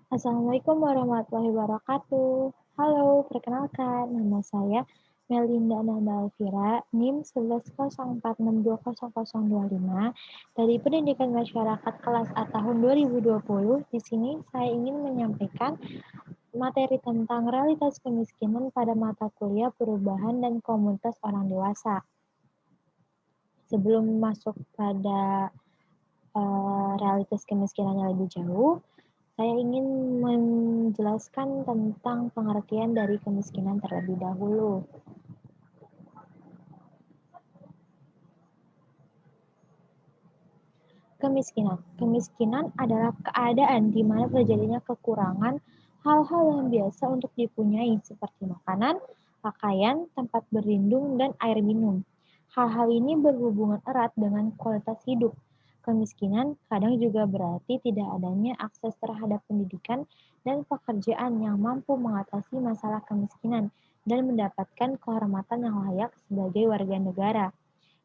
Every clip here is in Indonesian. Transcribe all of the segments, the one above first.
Assalamualaikum warahmatullahi wabarakatuh. Halo, perkenalkan, nama saya Melinda Nanda Alfira, NIM 1104620025 dari Pendidikan Masyarakat kelas A tahun 2020. Di sini saya ingin menyampaikan materi tentang realitas kemiskinan pada mata kuliah perubahan dan komunitas orang dewasa. Sebelum masuk pada realitas kemiskinan yang lebih jauh, saya ingin menjelaskan tentang pengertian dari kemiskinan terlebih dahulu. Kemiskinan adalah keadaan di mana terjadinya kekurangan hal-hal yang biasa untuk dipunyai seperti makanan, pakaian, tempat berlindung, dan air minum. Hal-hal ini berhubungan erat dengan kualitas hidup. Kemiskinan kadang juga berarti tidak adanya akses terhadap pendidikan dan pekerjaan yang mampu mengatasi masalah kemiskinan dan mendapatkan kehormatan yang layak sebagai warga negara.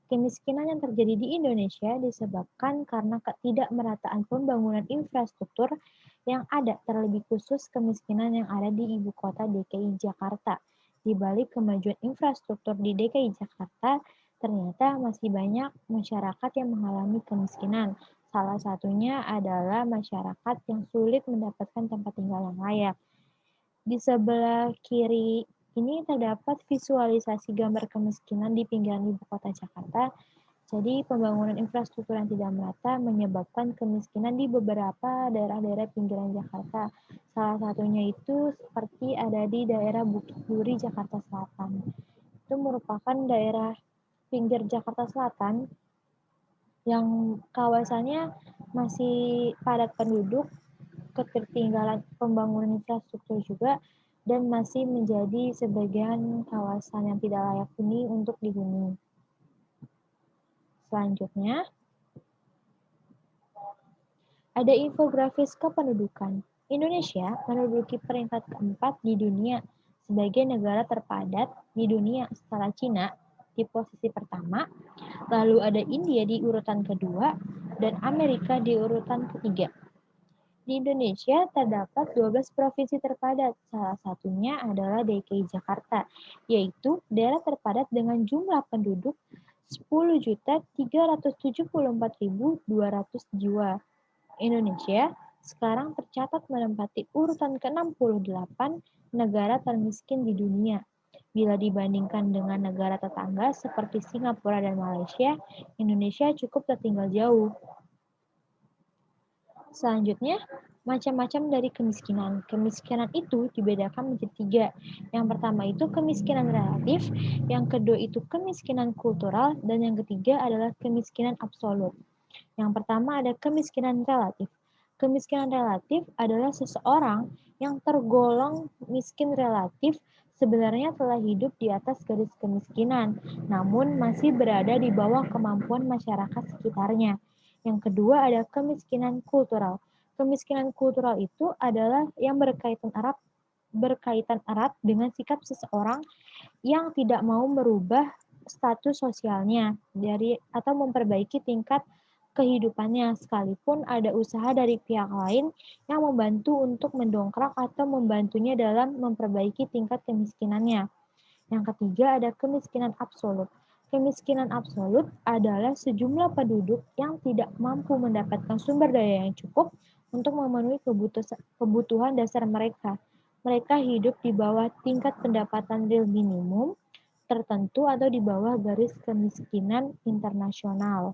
Kemiskinan yang terjadi di Indonesia disebabkan karena ketidakmerataan pembangunan infrastruktur yang ada, terlebih khusus kemiskinan yang ada di ibu kota DKI Jakarta. Di balik kemajuan infrastruktur di DKI Jakarta, ternyata masih banyak masyarakat yang mengalami kemiskinan. Salah satunya adalah masyarakat yang sulit mendapatkan tempat tinggal yang layak. Di sebelah kiri ini terdapat visualisasi gambar kemiskinan di pinggiran ibu kota Jakarta. Jadi, pembangunan infrastruktur yang tidak merata menyebabkan kemiskinan di beberapa daerah-daerah pinggiran Jakarta. Salah satunya itu seperti ada di daerah Bukit Duri, Jakarta Selatan. Itu merupakan daerah pinggir Jakarta Selatan yang kawasannya masih padat penduduk, ketertinggalan pembangunan infrastruktur juga, dan masih menjadi sebagian kawasan yang tidak layak huni untuk dihuni. Selanjutnya, ada infografis kependudukan. Indonesia menduduki peringkat keempat di dunia sebagai negara terpadat di dunia setelah Cina di posisi pertama, lalu ada India di urutan kedua, dan Amerika di urutan ketiga. Di Indonesia terdapat 12 provinsi terpadat, salah satunya adalah DKI Jakarta, yaitu daerah terpadat dengan jumlah penduduk 10.374.200 jiwa. Indonesia sekarang tercatat menempati urutan ke-68 negara termiskin di dunia. Bila dibandingkan dengan negara tetangga seperti Singapura dan Malaysia, Indonesia cukup tertinggal jauh. Selanjutnya, macam-macam dari kemiskinan. Kemiskinan itu dibedakan menjadi tiga. Yang pertama itu kemiskinan relatif, yang kedua itu kemiskinan kultural, dan yang ketiga adalah kemiskinan absolut. Yang pertama ada kemiskinan relatif. Kemiskinan relatif adalah seseorang yang tergolong miskin relatif sebenarnya telah hidup di atas garis kemiskinan, namun masih berada di bawah kemampuan masyarakat sekitarnya. Yang kedua ada kemiskinan kultural. Kemiskinan kultural itu adalah yang berkaitan erat dengan sikap seseorang yang tidak mau merubah status sosialnya atau memperbaiki tingkat kehidupannya, sekalipun ada usaha dari pihak lain yang membantu untuk mendongkrak atau membantunya dalam memperbaiki tingkat kemiskinannya. Yang ketiga ada kemiskinan absolut. Kemiskinan absolut adalah sejumlah penduduk yang tidak mampu mendapatkan sumber daya yang cukup untuk memenuhi kebutuhan dasar mereka. Mereka hidup di bawah tingkat pendapatan real minimum tertentu atau di bawah garis kemiskinan internasional.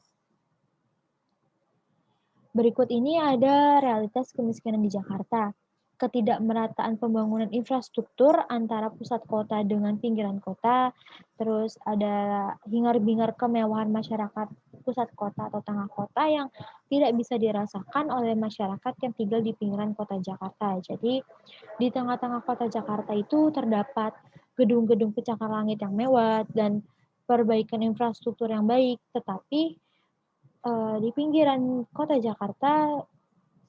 Berikut ini ada realitas kemiskinan di Jakarta. Ketidakmerataan pembangunan infrastruktur antara pusat kota dengan pinggiran kota, terus ada hingar-bingar kemewahan masyarakat pusat kota atau tengah kota yang tidak bisa dirasakan oleh masyarakat yang tinggal di pinggiran kota Jakarta. Jadi, di tengah-tengah kota Jakarta itu terdapat gedung-gedung pencakar langit yang mewah dan perbaikan infrastruktur yang baik, tetapi di pinggiran kota Jakarta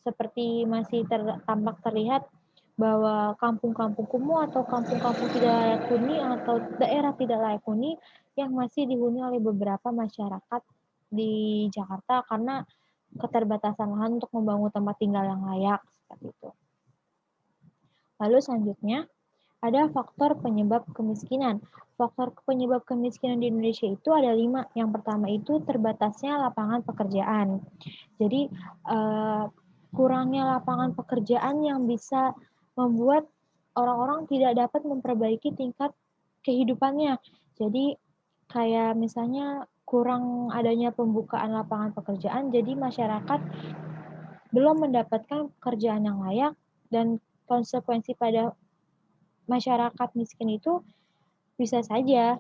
seperti masih tampak terlihat bahwa kampung-kampung kumuh atau kampung-kampung tidak layak huni atau daerah tidak layak huni yang masih dihuni oleh beberapa masyarakat di Jakarta karena keterbatasan lahan untuk membangun tempat tinggal yang layak seperti itu. Lalu selanjutnya, ada faktor penyebab kemiskinan. Faktor penyebab kemiskinan di Indonesia itu ada 5. Yang pertama itu terbatasnya lapangan pekerjaan. Jadi, kurangnya lapangan pekerjaan yang bisa membuat orang-orang tidak dapat memperbaiki tingkat kehidupannya. Jadi, kayak misalnya kurang adanya pembukaan lapangan pekerjaan, jadi masyarakat belum mendapatkan pekerjaan yang layak, dan konsekuensi pada masyarakat miskin itu bisa saja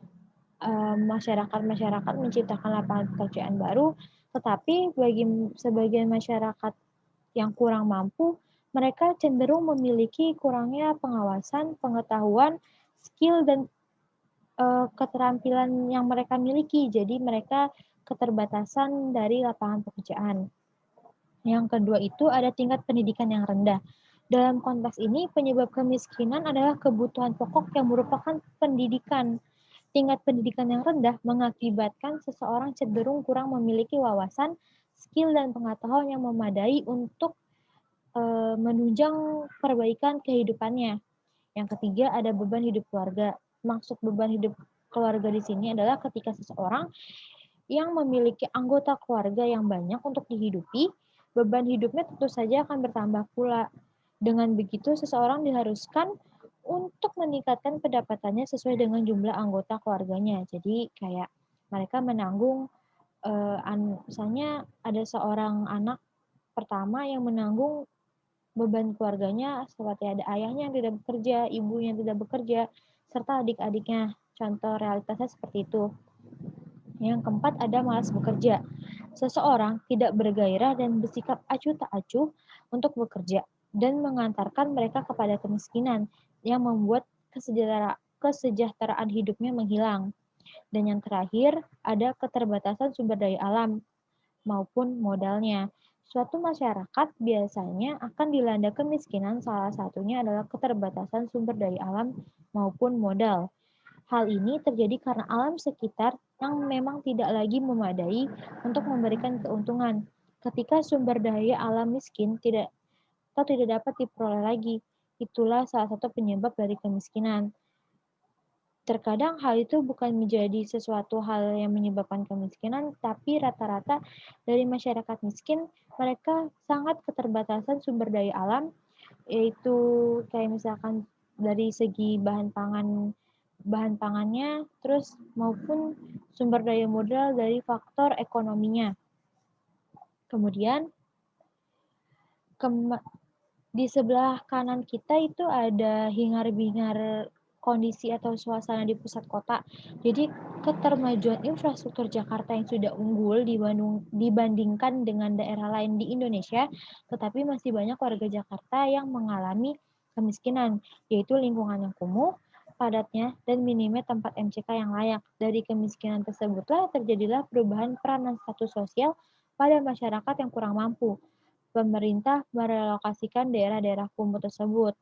masyarakat-masyarakat menciptakan lapangan pekerjaan baru, tetapi bagi sebagian masyarakat yang kurang mampu, mereka cenderung memiliki kurangnya pengawasan, pengetahuan, skill, dan keterampilan yang mereka miliki. Jadi mereka keterbatasan dari lapangan pekerjaan. Yang kedua itu ada tingkat pendidikan yang rendah. Dalam konteks ini, penyebab kemiskinan adalah kebutuhan pokok yang merupakan pendidikan. Tingkat pendidikan yang rendah mengakibatkan seseorang cenderung kurang memiliki wawasan, skill, dan pengetahuan yang memadai untuk menunjang perbaikan kehidupannya. Yang ketiga ada beban hidup keluarga. Maksud beban hidup keluarga di sini adalah ketika seseorang yang memiliki anggota keluarga yang banyak untuk dihidupi, beban hidupnya tentu saja akan bertambah pula. Dengan begitu, seseorang diharuskan untuk meningkatkan pendapatannya sesuai dengan jumlah anggota keluarganya. Jadi kayak mereka menanggung, misalnya ada seorang anak pertama yang menanggung beban keluarganya seperti ada ayahnya yang tidak bekerja, ibunya yang tidak bekerja, serta adik-adiknya. Contoh realitasnya seperti itu. Yang keempat ada malas bekerja. Seseorang tidak bergairah dan bersikap acuh tak acuh untuk bekerja dan mengantarkan mereka kepada kemiskinan yang membuat kesejahteraan hidupnya menghilang. Dan yang terakhir ada keterbatasan sumber daya alam maupun modalnya. Suatu masyarakat biasanya akan dilanda kemiskinan, salah satunya adalah keterbatasan sumber daya alam maupun modal. Hal ini terjadi karena alam sekitar yang memang tidak lagi memadai untuk memberikan keuntungan. Ketika sumber daya alam miskin tidak dapat diperoleh lagi, itulah salah satu penyebab dari kemiskinan. Terkadang hal itu bukan menjadi sesuatu hal yang menyebabkan kemiskinan, tapi rata-rata dari masyarakat miskin, mereka sangat keterbatasan sumber daya alam, yaitu kayak misalkan dari segi bahan pangannya, terus maupun sumber daya modal dari faktor ekonominya. Kemudian di sebelah kanan kita itu ada hingar-bingar kondisi atau suasana di pusat kota. Jadi ketermajuan infrastruktur Jakarta yang sudah unggul dibandingkan dengan daerah lain di Indonesia, tetapi masih banyak warga Jakarta yang mengalami kemiskinan, yaitu lingkungan yang kumuh, padatnya, dan minimnya tempat MCK yang layak. Dari kemiskinan tersebutlah terjadilah perubahan peranan status sosial pada masyarakat yang kurang mampu. Pemerintah merelokasikan daerah-daerah kumuh tersebut.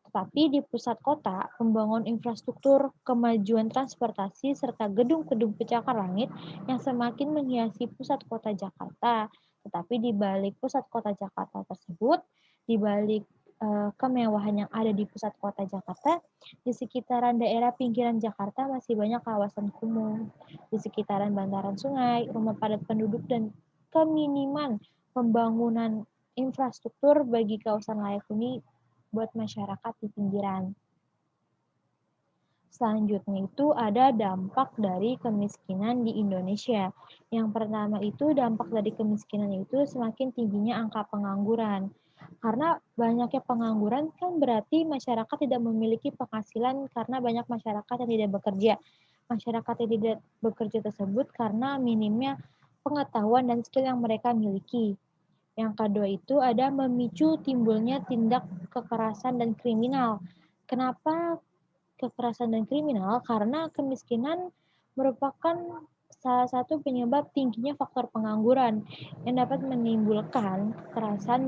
Tetapi di pusat kota, pembangunan infrastruktur, kemajuan transportasi, serta gedung-gedung pencakar langit yang semakin menghiasi pusat kota Jakarta. Tetapi di balik pusat kota Jakarta tersebut, di balik kemewahan yang ada di pusat kota Jakarta, di sekitaran daerah pinggiran Jakarta masih banyak kawasan kumuh. Di sekitaran bantaran sungai, rumah padat penduduk, dan keminiman pembangunan infrastruktur bagi kawasan layak huni buat masyarakat di pinggiran. Selanjutnya itu ada dampak dari kemiskinan di Indonesia. Yang pertama itu dampak dari kemiskinan itu semakin tingginya angka pengangguran. Karena banyaknya pengangguran kan berarti masyarakat tidak memiliki penghasilan karena banyak masyarakat yang tidak bekerja. Masyarakat yang tidak bekerja tersebut karena minimnya pengetahuan dan skill yang mereka miliki. Yang kedua itu ada memicu timbulnya tindak kekerasan dan kriminal. Kenapa kekerasan dan kriminal? Karena kemiskinan merupakan salah satu penyebab tingginya faktor pengangguran yang dapat menimbulkan kekerasan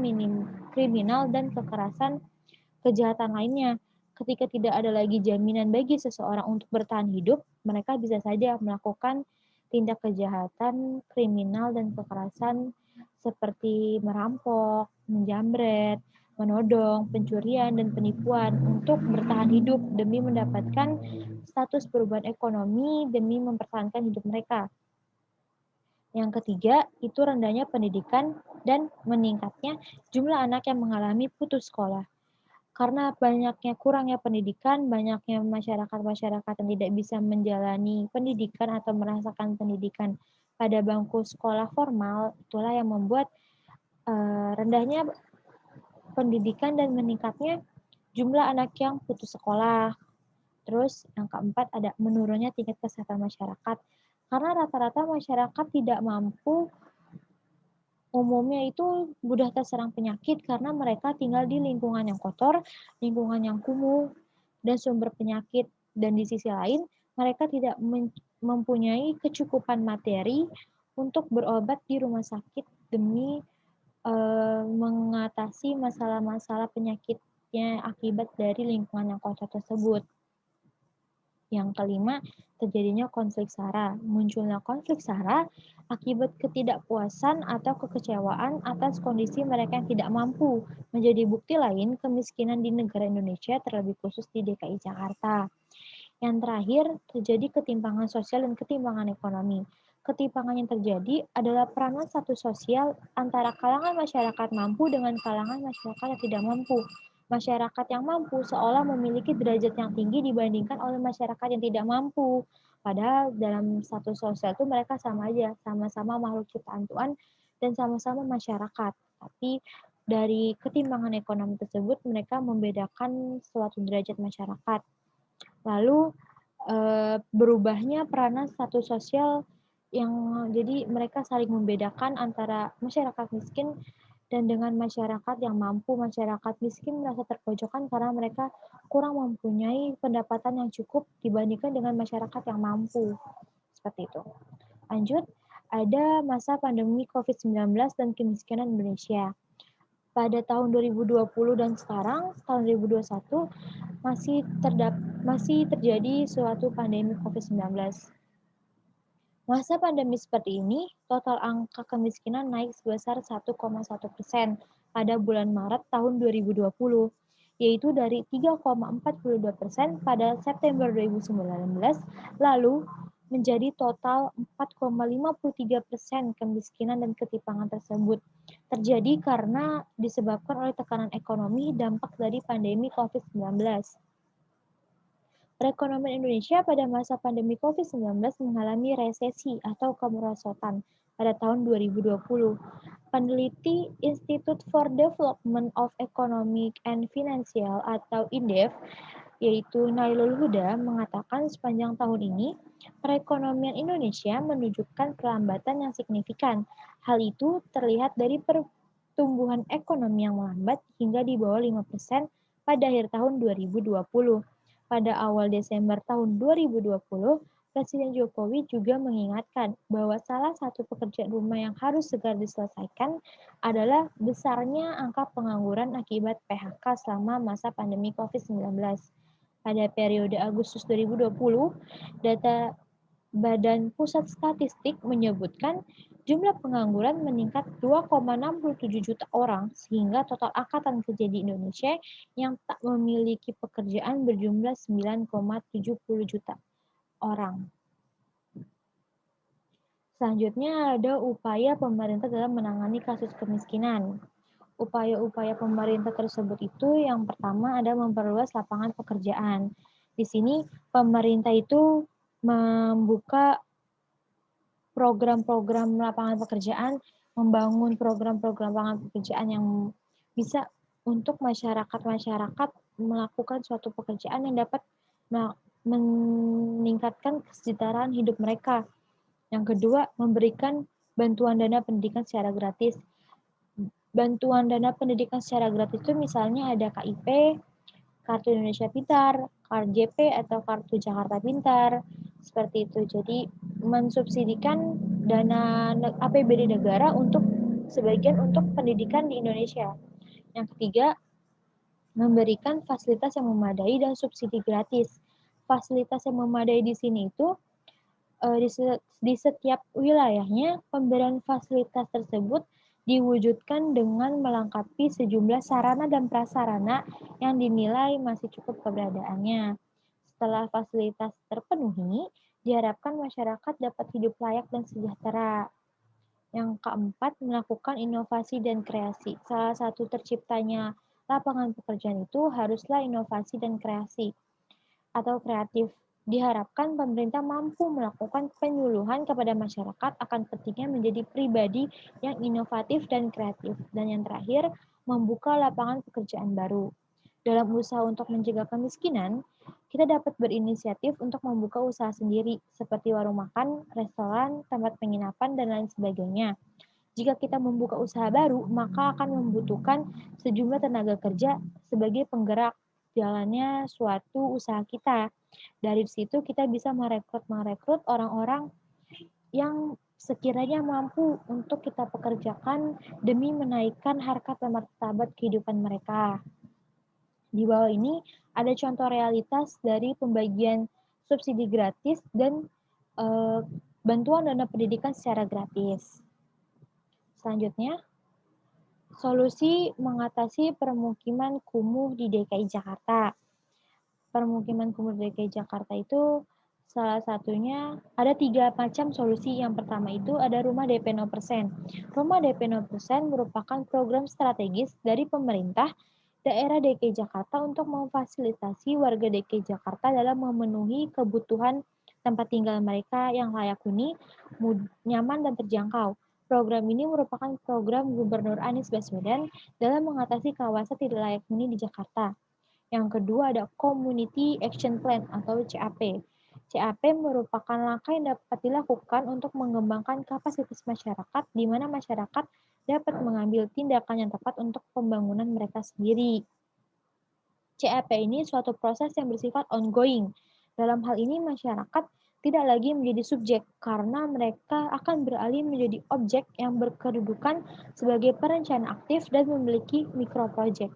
kriminal dan kekerasan kejahatan lainnya. Ketika tidak ada lagi jaminan bagi seseorang untuk bertahan hidup, mereka bisa saja melakukan tindak kejahatan, kriminal, dan kekerasan seperti merampok, menjamret, menodong, pencurian, dan penipuan untuk bertahan hidup demi mendapatkan status perubahan ekonomi demi mempertahankan hidup mereka. Yang ketiga, itu rendahnya pendidikan dan meningkatnya jumlah anak yang mengalami putus sekolah. Karena kurangnya pendidikan, banyaknya masyarakat-masyarakat yang tidak bisa menjalani pendidikan atau merasakan pendidikan pada bangku sekolah formal, itulah yang membuat rendahnya pendidikan dan meningkatnya jumlah anak yang putus sekolah. Terus yang keempat ada menurunnya tingkat kesehatan masyarakat. Karena rata-rata masyarakat tidak mampu, umumnya itu mudah terserang penyakit karena mereka tinggal di lingkungan yang kotor, lingkungan yang kumuh, dan sumber penyakit. Dan di sisi lain, mereka tidak mempunyai kecukupan materi untuk berobat di rumah sakit demi mengatasi masalah-masalah penyakitnya akibat dari lingkungan yang kotor tersebut. Yang kelima, terjadinya konflik SARA. Munculnya konflik SARA akibat ketidakpuasan atau kekecewaan atas kondisi mereka yang tidak mampu. Menjadi bukti lain kemiskinan di negara Indonesia, terlebih khusus di DKI Jakarta. Yang terakhir, terjadi ketimpangan sosial dan ketimpangan ekonomi. Ketimpangan yang terjadi adalah peranan status sosial antara kalangan masyarakat mampu dengan kalangan masyarakat yang tidak mampu. Masyarakat yang mampu seolah memiliki derajat yang tinggi dibandingkan oleh masyarakat yang tidak mampu. Padahal dalam status sosial itu mereka sama aja, sama-sama makhluk ciptaan Tuhan dan sama-sama masyarakat. Tapi dari ketimpangan ekonomi tersebut mereka membedakan suatu derajat masyarakat. Lalu berubahnya peranan status sosial yang jadi mereka saling membedakan antara masyarakat miskin dan dengan masyarakat yang mampu. Masyarakat miskin merasa terpojokkan karena mereka kurang mempunyai pendapatan yang cukup dibandingkan dengan masyarakat yang mampu. Seperti itu. Lanjut, ada masa pandemi COVID-19 dan kemiskinan Indonesia. Pada tahun 2020 dan sekarang, tahun 2021, masih terjadi suatu pandemi COVID-19. Masa pandemi seperti ini, total angka kemiskinan naik sebesar 1,1% pada bulan Maret tahun 2020, yaitu dari 3,42% pada September 2019, lalu menjadi total 4,53% kemiskinan dan ketimpangan tersebut terjadi karena disebabkan oleh tekanan ekonomi dampak dari pandemi COVID-19. Perekonomian Indonesia pada masa pandemi COVID-19 mengalami resesi atau kemerosotan pada tahun 2020. Peneliti Institute for Development of Economic and Financial atau INDEF, yaitu Nailul Huda, mengatakan sepanjang tahun ini, perekonomian Indonesia menunjukkan pelambatan yang signifikan. Hal itu terlihat dari pertumbuhan ekonomi yang melambat hingga di bawah 5% pada akhir tahun 2020. Pada awal Desember tahun 2020, Presiden Jokowi juga mengingatkan bahwa salah satu pekerjaan rumah yang harus segera diselesaikan adalah besarnya angka pengangguran akibat PHK selama masa pandemi COVID-19. Pada periode Agustus 2020, data Badan Pusat Statistik menyebutkan jumlah pengangguran meningkat 2,67 juta orang, sehingga total angkatan kerja di Indonesia yang tak memiliki pekerjaan berjumlah 9,70 juta orang. Selanjutnya ada upaya pemerintah dalam menangani kasus kemiskinan. Upaya-upaya pemerintah tersebut itu yang pertama ada memperluas lapangan pekerjaan. Di sini pemerintah itu membuka program-program lapangan pekerjaan, membangun program-program lapangan pekerjaan yang bisa untuk masyarakat-masyarakat melakukan suatu pekerjaan yang dapat meningkatkan kesejahteraan hidup mereka. Yang kedua, memberikan bantuan dana pendidikan secara gratis. Bantuan dana pendidikan secara gratis itu misalnya ada KIP, Kartu Indonesia Pintar, KJP atau Kartu Jakarta Pintar, seperti itu. Jadi mensubsidikan dana APBD negara untuk sebagian untuk pendidikan di Indonesia. Yang ketiga, memberikan fasilitas yang memadai dan subsidi gratis. Fasilitas yang memadai di sini itu di setiap wilayahnya pemberian fasilitas tersebut diwujudkan dengan melengkapi sejumlah sarana dan prasarana yang dinilai masih cukup keberadaannya. Setelah fasilitas terpenuhi, diharapkan masyarakat dapat hidup layak dan sejahtera. Yang keempat, melakukan inovasi dan kreasi. Salah satu terciptanya lapangan pekerjaan itu haruslah inovasi dan kreasi atau kreatif. Diharapkan pemerintah mampu melakukan penyuluhan kepada masyarakat akan pentingnya menjadi pribadi yang inovatif dan kreatif. Dan yang terakhir, membuka lapangan pekerjaan baru. Dalam usaha untuk mencegah kemiskinan, kita dapat berinisiatif untuk membuka usaha sendiri, seperti warung makan, restoran, tempat penginapan, dan lain sebagainya. Jika kita membuka usaha baru, maka akan membutuhkan sejumlah tenaga kerja sebagai penggerak jalannya suatu usaha kita. Dari situ kita bisa merekrut orang-orang yang sekiranya mampu untuk kita pekerjakan demi menaikkan harkat dan martabat kehidupan mereka. Di bawah ini ada contoh realitas dari pembagian subsidi gratis dan bantuan dana pendidikan secara gratis. Selanjutnya, solusi mengatasi permukiman kumuh di DKI Jakarta. Permukiman kumuh di DKI Jakarta itu salah satunya ada 3 macam solusi. Yang pertama itu ada rumah DP 0%. Rumah DP 0% merupakan program strategis dari pemerintah daerah DKI Jakarta untuk memfasilitasi warga DKI Jakarta dalam memenuhi kebutuhan tempat tinggal mereka yang layak huni, nyaman, dan terjangkau. Program ini merupakan program Gubernur Anies Baswedan dalam mengatasi kawasan tidak layak huni di Jakarta. Yang kedua ada Community Action Plan atau CAP. CAP merupakan langkah yang dapat dilakukan untuk mengembangkan kapasitas masyarakat di mana masyarakat dapat mengambil tindakan yang tepat untuk pembangunan mereka sendiri. CAP ini suatu proses yang bersifat ongoing. Dalam hal ini masyarakat tidak lagi menjadi subjek karena mereka akan beralih menjadi objek yang berkedudukan sebagai perencana aktif dan memiliki mikroprojek.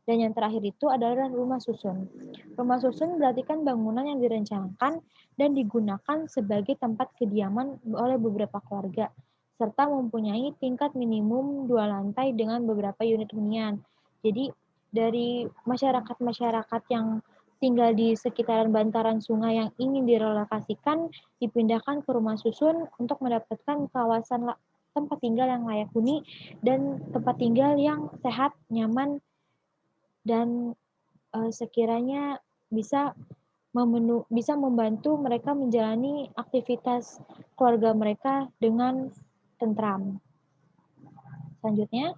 Dan yang terakhir itu adalah rumah susun. Rumah susun berarti kan bangunan yang direncanakan dan digunakan sebagai tempat kediaman oleh beberapa keluarga, serta mempunyai tingkat minimum 2 lantai dengan beberapa unit hunian. Jadi dari masyarakat-masyarakat yang tinggal di sekitaran bantaran sungai yang ingin direlokasikan, dipindahkan ke rumah susun untuk mendapatkan kawasan tempat tinggal yang layak huni dan tempat tinggal yang sehat, nyaman, dan sekiranya bisa membantu mereka menjalani aktivitas keluarga mereka dengan tentram. Selanjutnya,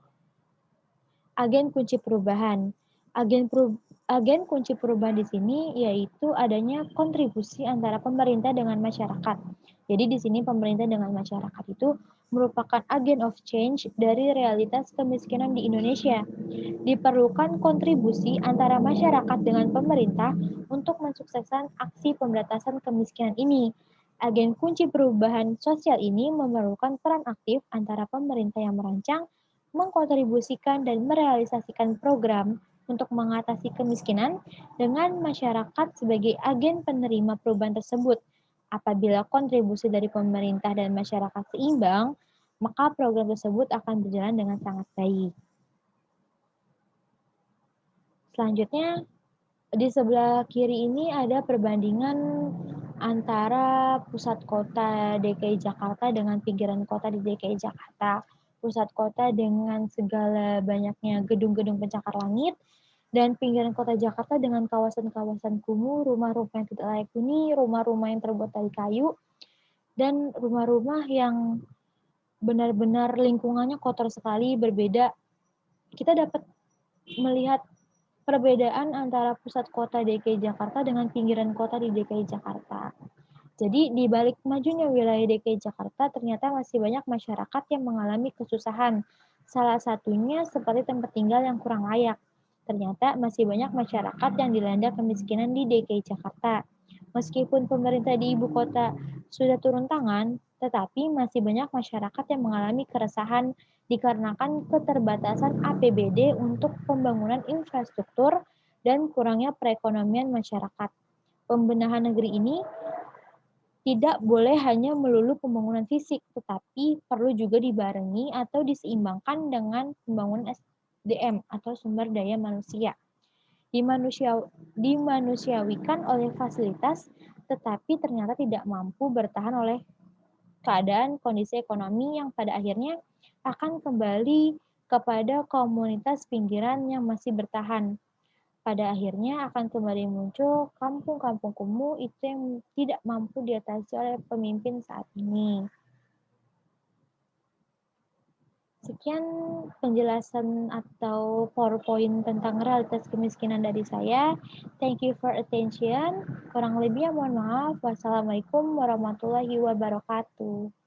agen kunci perubahan. Agen kunci perubahan di sini yaitu adanya kontribusi antara pemerintah dengan masyarakat. Jadi di sini pemerintah dengan masyarakat itu merupakan agen of change dari realitas kemiskinan di Indonesia. Diperlukan kontribusi antara masyarakat dengan pemerintah untuk mensukseskan aksi pemberantasan kemiskinan ini. Agen kunci perubahan sosial ini memerlukan peran aktif antara pemerintah yang merancang, mengkontribusikan, dan merealisasikan program untuk mengatasi kemiskinan dengan masyarakat sebagai agen penerima perubahan tersebut. Apabila kontribusi dari pemerintah dan masyarakat seimbang, maka program tersebut akan berjalan dengan sangat baik. Selanjutnya, di sebelah kiri ini ada perbandingan antara pusat kota DKI Jakarta dengan pinggiran kota di DKI Jakarta. Pusat kota dengan segala banyaknya gedung-gedung pencakar langit, dan pinggiran kota Jakarta dengan kawasan-kawasan kumuh, rumah-rumah yang tidak layak huni, rumah-rumah yang terbuat dari kayu, dan rumah-rumah yang benar-benar lingkungannya kotor sekali, berbeda. Kita dapat melihat perbedaan antara pusat kota DKI Jakarta dengan pinggiran kota di DKI Jakarta. Jadi di balik majunya wilayah DKI Jakarta ternyata masih banyak masyarakat yang mengalami kesusahan. Salah satunya seperti tempat tinggal yang kurang layak. Ternyata masih banyak masyarakat yang dilanda kemiskinan di DKI Jakarta. Meskipun pemerintah di ibu kota sudah turun tangan, tetapi masih banyak masyarakat yang mengalami keresahan dikarenakan keterbatasan APBD untuk pembangunan infrastruktur dan kurangnya perekonomian masyarakat. Pembenahan negeri ini Tidak boleh hanya melulu pembangunan fisik, tetapi perlu juga dibarengi atau diseimbangkan dengan pembangunan SDM atau sumber daya manusia. Dimanusiawikan oleh fasilitas, tetapi ternyata tidak mampu bertahan oleh keadaan kondisi ekonomi yang pada akhirnya akan kembali kepada komunitas pinggiran yang masih bertahan. Pada akhirnya akan kembali muncul kampung-kampung kumuh itu yang tidak mampu diatasi oleh pemimpin saat ini. Sekian penjelasan atau PowerPoint tentang realitas kemiskinan dari saya. Thank you for attention. Kurang lebihnya mohon maaf. Wassalamualaikum warahmatullahi wabarakatuh.